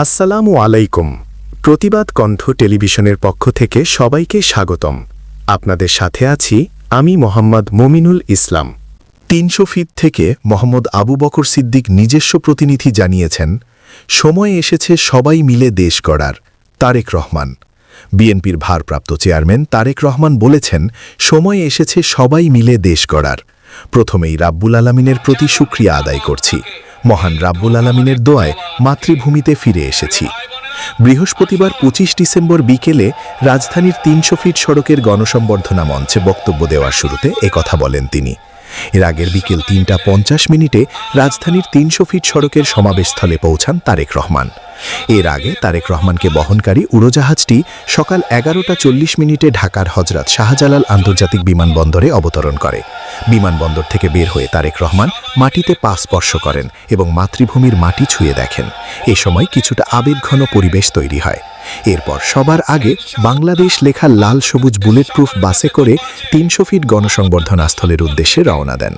আসসালামু আলাইকুম। প্রতিবাদ কণ্ঠ টেলিভিশনের পক্ষ থেকে সবাইকে স্বাগতম। আপনাদের সাথে আছি আমি মোহাম্মদ মমিনুল ইসলাম। ৩০০ ফিট থেকে মোহাম্মদ আবু বকর সিদ্দিক নিজস্ব প্রতিনিধি জানিয়েছেন, সময় এসেছে সবাই মিলে দেশ গড়ার। তারেক রহমান। বিএনপির ভারপ্রাপ্ত চেয়ারম্যান তারেক রহমান বলেছেন, সময় এসেছে সবাই মিলে দেশ গড়ার। প্রথমেই রাব্বুল আলামিনের প্রতি শুকরিয়া আদায় করছি। মহান রাব্বুল আলামিনের দোয়ায় মাতৃভূমিতে ফিরে এসেছি। বৃহস্পতিবার ২৫ ডিসেম্বর বিকেলে রাজধানীর ৩০০ ফিট সড়কের গণসংবর্ধনা মঞ্চে বক্তব্য দেওয়ার শুরুতে একথা বলেন তিনি। এর আগের বিকেল ৩টা ৫০ রাজধানীর ৩০০ ফিট সড়কের সমাবেশস্থলে পৌঁছান তারেক রহমান। এর আগে তারেক রহমানকে বহনকারী উড়োজাহাজটি সকাল ১১টা ৪০ ঢাকার হজরত শাহজালাল আন্তর্জাতিক বিমানবন্দরে অবতরণ করে। বিমানবন্দর থেকে বের হয়ে তারেক রহমান মাটিতে পা স্পর্শ করেন এবং মাতৃভূমির মাটি ছুঁয়ে দেখেন। এ সময় কিছুটা আবেগঘন পরিবেশ তৈরি হয়। এরপর সবার আগে বাংলাদেশ লেখা লাল সবুজ বুলেট প্রুফ বাসে করে ৩০০ ফিট গণসংবর্ধনা স্থলের উদ্দেশ্যে রওনা দেন।